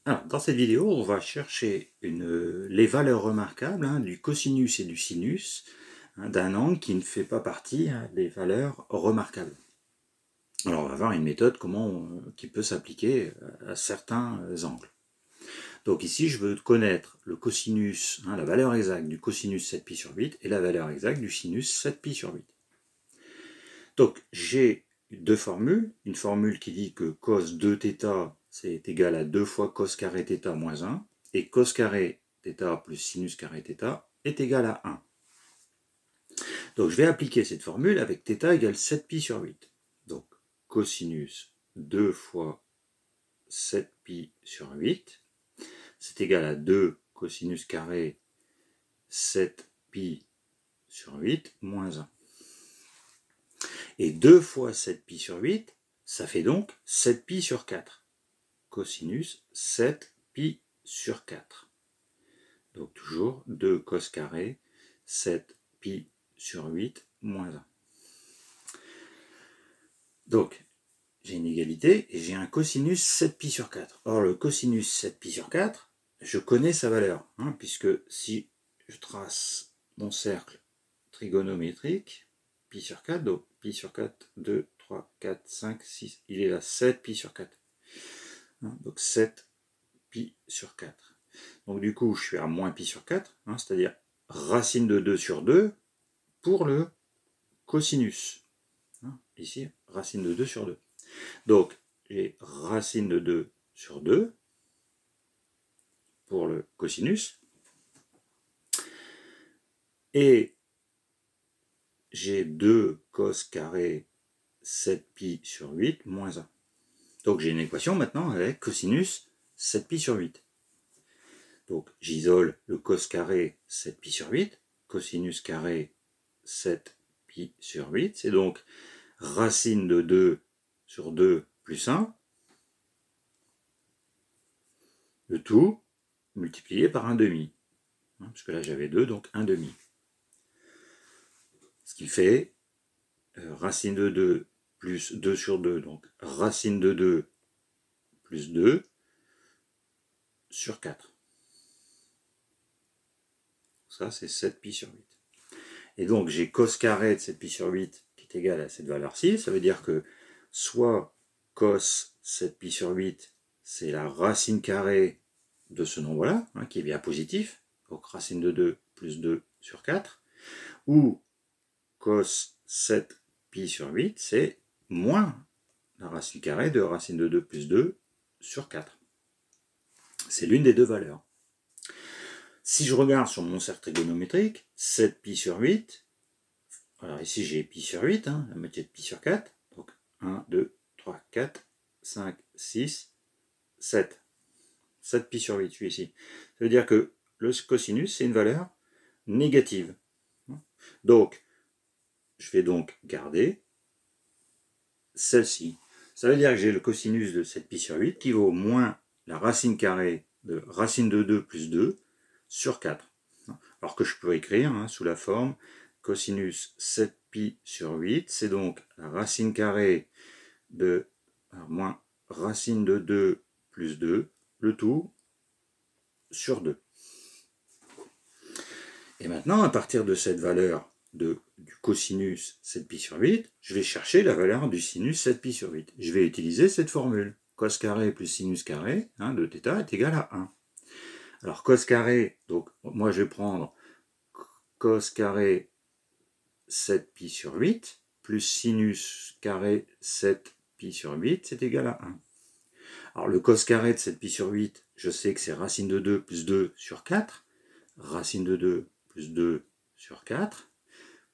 Alors, dans cette vidéo, on va chercher les valeurs remarquables du cosinus et du sinus d'un angle qui ne fait pas partie des valeurs remarquables. Alors, on va voir une méthode qui peut s'appliquer à certains angles. Donc ici, je veux connaître le cosinus, la valeur exacte du cosinus 7π sur 8 et la valeur exacte du sinus 7π sur 8. Donc, j'ai deux formules. Une formule qui dit que cos 2θ c'est égal à 2 fois cos carré θ moins 1, et cos carré θ plus sinus carré θ est égal à 1. Donc je vais appliquer cette formule avec θ égale 7π sur 8. Donc cosinus 2 fois 7π sur 8, c'est égal à 2 cosinus carré 7π sur 8 moins 1. Et 2 fois 7π sur 8, ça fait donc 7π sur 4. Cosinus 7π sur 4. Donc toujours 2 cos carré 7π sur 8 moins 1. Donc j'ai une égalité et j'ai un cosinus 7π sur 4. Or le cosinus 7π sur 4, je connais sa valeur, puisque si je trace mon cercle trigonométrique, π sur 4, donc π sur 4, 2, 3, 4, 5, 6, il est là 7π sur 4. Donc 7π sur 4. Donc du coup, je suis à moins π sur 4, c'est-à-dire racine de 2 sur 2 pour le cosinus. Ici, racine de 2 sur 2. Donc, j'ai racine de 2 sur 2 pour le cosinus. Et j'ai 2 cos carré 7π sur 8 moins 1. Donc j'ai une équation maintenant avec cosinus 7π sur 8. Donc j'isole le cos carré 7π sur 8, cosinus carré 7π sur 8, c'est donc racine de 2 sur 2 plus 1, le tout multiplié par 1 demi. Parce que là j'avais 2, donc 1 demi. Ce qui fait racine de 2 plus 2 sur 2, donc racine de 2 plus 2 sur 4. Ça c'est 7π sur 8. Et donc j'ai cos carré de 7π sur 8 qui est égal à cette valeur-ci. Ça veut dire que soit cos 7π sur 8, c'est la racine carrée de ce nombre-là, qui est bien positif, donc racine de 2 plus 2 sur 4, ou cos 7π sur 8, c'est moins la racine carrée de racine de 2 plus 2 sur 4. C'est l'une des deux valeurs. Si je regarde sur mon cercle trigonométrique, 7π sur 8, alors ici j'ai π sur 8, la moitié de π sur 4, donc 1, 2, 3, 4, 5, 6, 7. 7π sur 8, je suis ici. Ça veut dire que le cosinus, c'est une valeur négative. Donc, je vais donc garder celle-ci. Ça veut dire que j'ai le cosinus de 7π sur 8 qui vaut moins la racine carrée de racine de 2 plus 2 sur 4. Alors que je peux écrire sous la forme cosinus 7π sur 8, c'est donc la racine carrée de moins racine de 2 plus 2, le tout sur 2. Et maintenant, à partir de cette valeur du cosinus 7π sur 8, je vais chercher la valeur du sinus 7π sur 8. Je vais utiliser cette formule. Cos carré plus sinus carré de θ est égal à 1. Alors cos carré, donc moi je vais prendre cos carré 7π sur 8 plus sinus carré 7π sur 8, c'est égal à 1. Alors le cos carré de 7π sur 8, je sais que c'est racine de 2 plus 2 sur 4. Racine de 2 plus 2 sur 4,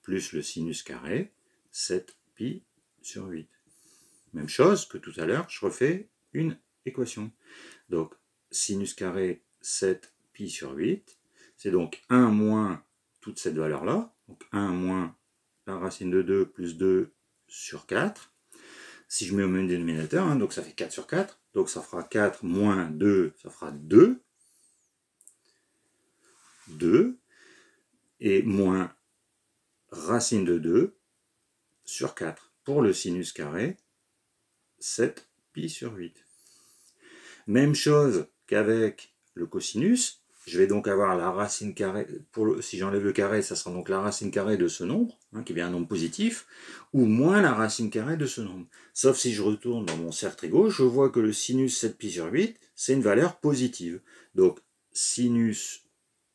plus le sinus carré, 7π sur 8. Même chose que tout à l'heure, je refais une équation. Donc sinus carré 7π sur 8, c'est donc 1 moins toute cette valeur-là, donc 1 moins la racine de 2 plus 2 sur 4. Si je mets au même dénominateur, donc ça fait 4 sur 4, donc ça fera 4 moins 2, ça fera 2. 2, et moins racine de 2 sur 4 pour le sinus carré 7π sur 8. Même chose qu'avec le cosinus. Je vais donc avoir la racine carrée, si j'enlève le carré, ça sera donc la racine carrée de ce nombre, qui est bien un nombre positif, ou moins la racine carrée de ce nombre. Sauf si je retourne dans mon cercle gauche, je vois que le sinus 7pi sur 8, c'est une valeur positive. Donc, sinus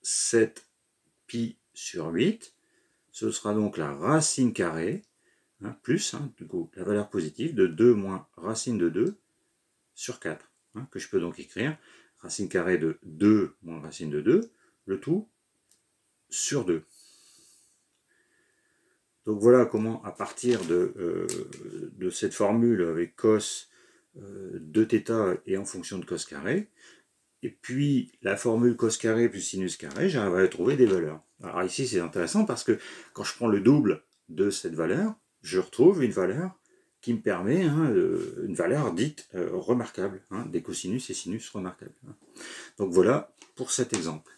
7pi sur 8, ce sera donc la racine carrée, plus, du coup, la valeur positive de 2 moins racine de 2 sur 4, que je peux donc écrire racine carrée de 2 moins racine de 2, le tout sur 2. Donc voilà comment, à partir de cette formule avec cos de θ et en fonction de cos carré, et puis la formule cos carré plus sinus carré, j'arrive à trouver des valeurs. Alors ici c'est intéressant parce que quand je prends le double de cette valeur, je retrouve une valeur qui me permet, une valeur dite remarquable, des cosinus et sinus remarquables. Donc voilà pour cet exemple.